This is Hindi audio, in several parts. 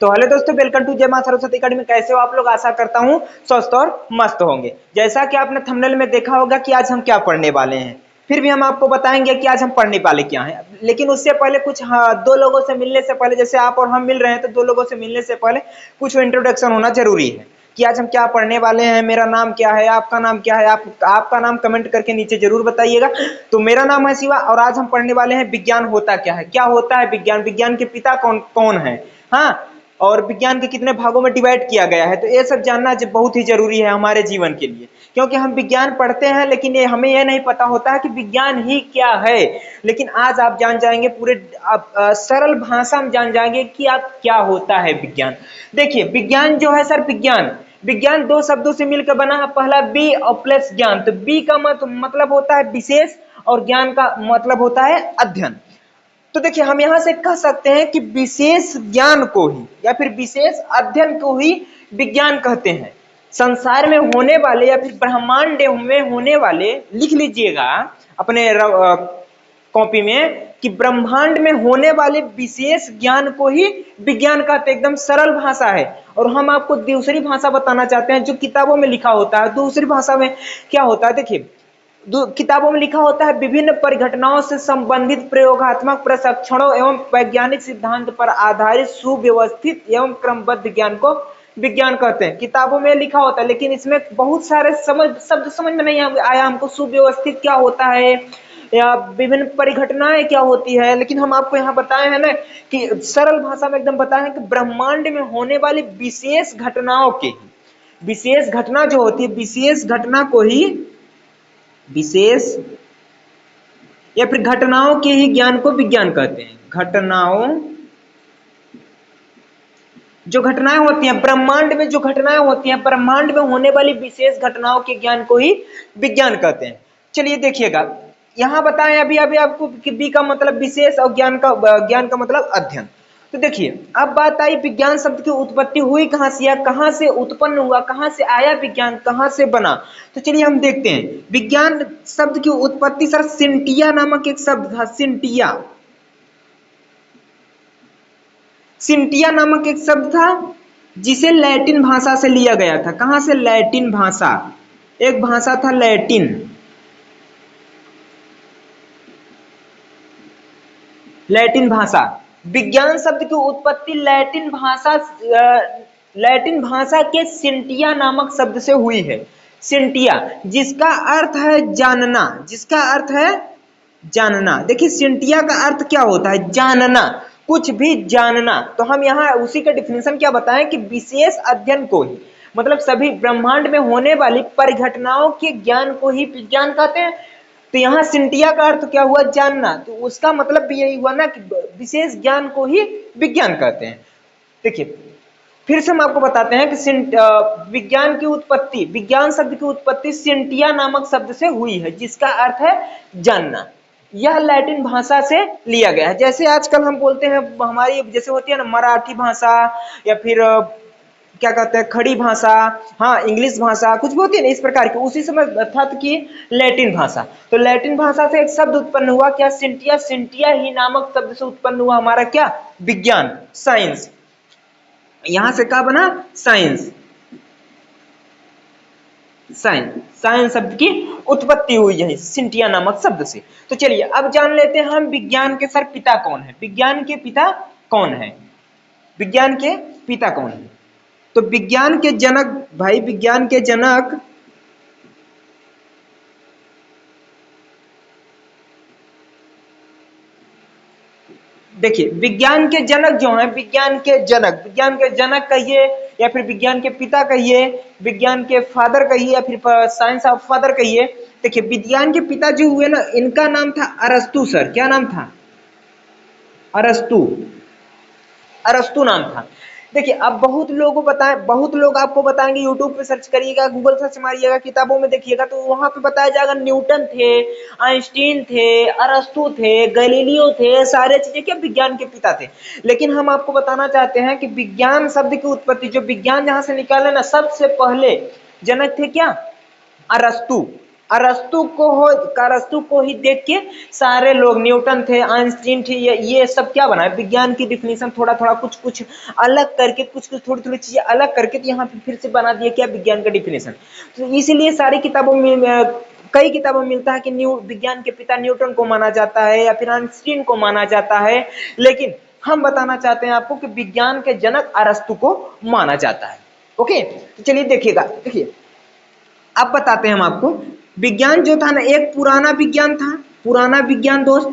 तो हेलो दोस्तों, वेलकम टू जय मां सरस्वती अकेडमी। कैसे हो आप लोग? आशा करता हूँ स्वस्थ और मस्त होंगे। जैसा कि आपने थंबनेल में देखा होगा कि आज हम क्या पढ़ने वाले हैं, फिर भी हम आपको बताएंगे कि आज हम पढ़ने वाले क्या हैं। लेकिन उससे पहले कुछ दो लोगों से मिलने से पहले, जैसे आप और हम मिल रहे हैं तो दो लोगों से मिलने से पहले कुछ इंट्रोडक्शन होना जरूरी है कि आज हम क्या पढ़ने वाले हैं। मेरा नाम क्या है, आपका नाम क्या है, आपका नाम कमेंट करके नीचे जरूर बताइएगा। तो मेरा नाम है शिवा और आज हम पढ़ने वाले हैं विज्ञान होता क्या है, क्या होता है विज्ञान, विज्ञान के पिता कौन कौन है, हाँ, और विज्ञान के कितने भागों में डिवाइड किया गया है। तो ये सब जानना बहुत ही जरूरी है हमारे जीवन के लिए, क्योंकि हम विज्ञान पढ़ते हैं लेकिन हमें यह नहीं पता होता है कि विज्ञान ही क्या है। लेकिन आज आप जान जाएंगे, पूरे सरल भाषा में जान जाएंगे कि आप क्या होता है विज्ञान। देखिए, विज्ञान जो है सर, विज्ञान विज्ञान दो शब्दों से मिलकर बना है। पहला बी और प्लस ज्ञान। तो बी का मतलब होता है विशेष और ज्ञान का मतलब होता है अध्ययन। तो देखिए, हम यहां से कह सकते हैं कि विशेष ज्ञान को ही या फिर विशेष अध्ययन को ही विज्ञान कहते हैं। संसार में होने वाले या फिर ब्रह्मांड में होने वाले, लिख लीजिएगा अपने कॉपी में कि ब्रह्मांड में होने वाले विशेष ज्ञान को ही विज्ञान कहते हैं। एकदम सरल भाषा है। और हम आपको दूसरी भाषा बताना चाहते हैं जो किताबों में लिखा होता है। दूसरी भाषा में क्या होता है, देखिए, किताबों में लिखा होता है विभिन्न परिघटनाओं से संबंधित प्रयोगात्मक प्रशिक्षणों एवं वैज्ञानिक सिद्धांत पर आधारित सुव्यवस्थित एवं क्रमबद्ध ज्ञान को विज्ञान कहते हैं। किताबों में लिखा होता है, लेकिन इसमें बहुत सारे शब्द समझ में नहीं आया हमको। सुव्यवस्थित क्या होता है या विभिन्न परिघटनाएं क्या होती है, लेकिन हम आपको यहाँ बताए हैं ना कि सरल भाषा में एकदम बताए हैं कि ब्रह्मांड में होने वाली विशेष घटनाओं के, विशेष घटना जो होती है, विशेष घटना को ही विशेष या फिर घटनाओं के ही ज्ञान को विज्ञान कहते हैं। घटनाओं, जो घटनाएं होती हैं ब्रह्मांड में, जो घटनाएं होती हैं ब्रह्मांड में होने वाली विशेष घटनाओं के ज्ञान को ही विज्ञान कहते हैं। चलिए देखिएगा, यहां बताएं अभी अभी आपको कि बी का मतलब विशेष और ज्ञान का मतलब अध्ययन। तो देखिए, अब बात आई विज्ञान शब्द की उत्पत्ति हुई कहां से या कहां से उत्पन्न हुआ, कहां से आया विज्ञान, कहां से बना। तो चलिए हम देखते हैं। विज्ञान शब्द की उत्पत्ति सर सिंटिया नामक एक शब्द था। सिंटिया, सिंटिया नामक एक शब्द था जिसे लैटिन भाषा से लिया गया था। कहां से? लैटिन भाषा, एक भाषा था लैटिन, लैटिन भाषा। विज्ञान शब्द की उत्पत्ति लैटिन भाषा के सिंटिया नामक शब्द से हुई है। सिंटिया, जिसका अर्थ है जानना, जिसका अर्थ है जानना। देखिए, सिंटिया का अर्थ क्या होता है? जानना, कुछ भी जानना। तो हम यहाँ उसी का डिफिनेशन क्या बताएं कि विशेष अध्ययन को ही, मतलब सभी ब्रह्मांड में होने वाली परिघटनाओं के ज्ञान को ही विज्ञान कहते हैं। तो यहाँ सिंटिया का अर्थ क्या हुआ? जानना। तो उसका मतलब भी यही हुआ ना कि विशेष ज्ञान को ही विज्ञान कहते हैं। देखिए, फिर से हम आपको बताते हैं कि विज्ञान की उत्पत्ति, विज्ञान शब्द की उत्पत्ति सिंटिया नामक शब्द से हुई है, जिसका अर्थ है जानना। यह लैटिन भाषा से लिया गया है। जैसे आजकल हम बोलते हैं, हमारी जैसे होती है ना मराठी भाषा या फिर क्या कहते हैं खड़ी भाषा, हाँ इंग्लिश भाषा, कुछ भी होती है ना इस प्रकार की। उसी समय था कि लैटिन भाषा। तो लैटिन भाषा से एक शब्द उत्पन्न हुआ क्या? सिंटिया। सिंटिया ही नामक शब्द से उत्पन्न हुआ हमारा क्या? विज्ञान, साइंस। यहां से क्या बना? साइंस। साइंस, साइंस शब्द की उत्पत्ति हुई है सिंटिया नामक शब्द से। तो चलिए अब जान लेते हैं हम विज्ञान के सर पिता कौन है। विज्ञान के पिता कौन है? विज्ञान के पिता कौन है? तो विज्ञान के जनक, भाई विज्ञान के जनक देखिए, विज्ञान के जनक जो हैं, विज्ञान के जनक, विज्ञान के जनक कहिए या फिर विज्ञान के पिता कहिए, विज्ञान के फादर कहिए या फिर साइंस ऑफ फादर कहिए। देखिए, विज्ञान के पिता जो हुए ना, इनका नाम था अरस्तु सर। क्या नाम था? अरस्तु, अरस्तु नाम था। देखिए, अब बहुत लोगों बताएं, बहुत लोग आपको बताएंगे, यूट्यूब पे सर्च करिएगा, गूगल सर्च मारिएगा, किताबों में देखिएगा तो वहां पे बताया जाएगा न्यूटन थे, आइंस्टीन थे, अरस्तु थे, गैलीलियो थे, सारे चीजें क्या विज्ञान के पिता थे। लेकिन हम आपको बताना चाहते हैं कि विज्ञान शब्द की उत्पत्ति, जो विज्ञान जहां से निकाले ना, सबसे पहले जनक थे क्या? अरस्तु। अरस्तु को ही देख के सारे लोग, न्यूटन थे, आइंस्टीन थे, ये सब क्या बना, विज्ञान की डिफिनेशन थोड़ा थोड़ा कुछ कुछ अलग करके, कुछ कुछ थोड़ी थोड़ी चीजें अलग करके, तो यहाँ पे फिर से बना दिया क्या, विज्ञान का डिफिनेशन। तो इसीलिए सारी किताबों में, कई किताबों में मिलता है कि विज्ञान के पिता न्यूटन को माना जाता है या फिर आइंस्टीन को माना जाता है, लेकिन हम बताना चाहते हैं आपको कि विज्ञान के जनक अरस्तु को माना जाता है। ओके, तो चलिए देखिएगा, देखिए अब बताते हैं हम आपको। विज्ञान जो था ना, एक पुराना विज्ञान था, पुराना विज्ञान दोस्त,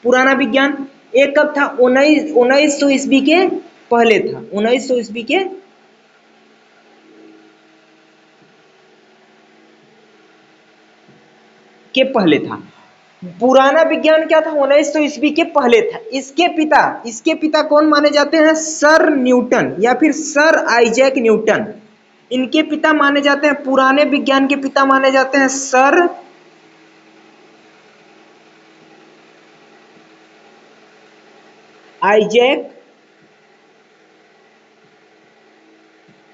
पुराना विज्ञान एक कब था, 1900 ईस्वी के पहले था, 1900 ईस्वी के पहले था। पुराना विज्ञान क्या था, 1900 ईस्वी के पहले था। इसके पिता कौन माने जाते हैं, सर न्यूटन या फिर सर आइजैक न्यूटन, इनके पिता माने जाते हैं, पुराने विज्ञान के पिता माने जाते हैं सर आइजैक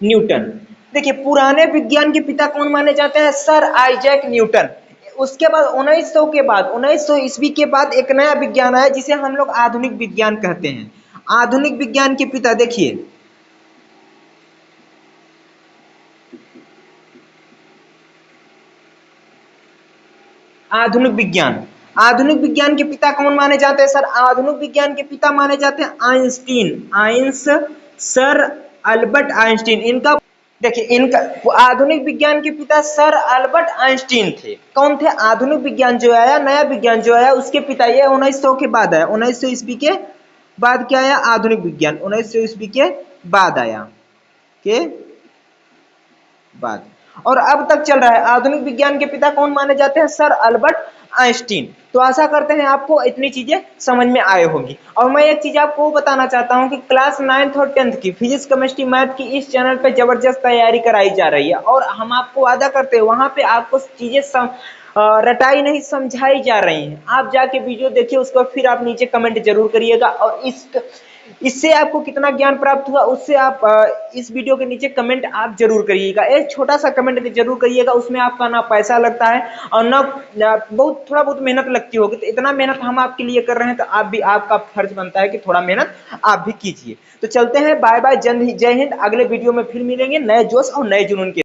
न्यूटन। देखिए पुराने विज्ञान के पिता कौन माने जाते हैं, सर आइजैक न्यूटन। उसके बाद 1900 के बाद, 1900 ईस्वी के बाद एक नया विज्ञान आया जिसे हम लोग आधुनिक विज्ञान कहते हैं। आधुनिक विज्ञान के पिता देखिए, आधुनिक विज्ञान के पिता कौन माने जाते हैं सर, आधुनिक विज्ञान के पिता माने जाते हैं सर अल्बर्ट आइंस्टीन। इनका देखिए, इनका आधुनिक विज्ञान के पिता सर अल्बर्ट आइंस्टीन थे। कौन थे, आधुनिक विज्ञान जो आया, नया विज्ञान जो आया, उसके पिता, ये 1900 के बाद आया, 1900 ईस्वी के बाद क्या आया, आधुनिक विज्ञान 1900 ईस्वी के बाद आया, के बाद, और अब तक चल रहा है। आधुनिक विज्ञान के पिता कौन माने जाते हैं, सर अल्बर्ट आइंस्टीन। तो आशा करते हैं आपको इतनी चीजें समझ में आए होंगी। और मैं एक चीज आपको बताना चाहता हूं कि क्लास 9th और 10th की फिजिक्स केमिस्ट्री मैथ की इस चैनल पे जबरदस्त तैयारी कराई जा रही है, और हम आपको वादा करते हैं वहां पे आपको चीजें रटाई नहीं समझाई जा रही हैं। आप जाके वीडियो देखिए, उसको फिर आप नीचे कमेंट जरूर करिएगा, और इससे आपको कितना ज्ञान प्राप्त हुआ उससे आप इस वीडियो के नीचे कमेंट आप जरूर करिएगा। एक छोटा सा कमेंट जरूर करिएगा, उसमें आपका ना पैसा लगता है और ना बहुत थोड़ा बहुत मेहनत लगती होगी। तो इतना मेहनत हम आपके लिए कर रहे हैं, तो आप भी, आपका फर्ज बनता है कि थोड़ा मेहनत आप भी कीजिए। तो चलते हैं, बाय बाय, जय हिंद। अगले वीडियो में फिर मिलेंगे नए जोश और नए जुनून के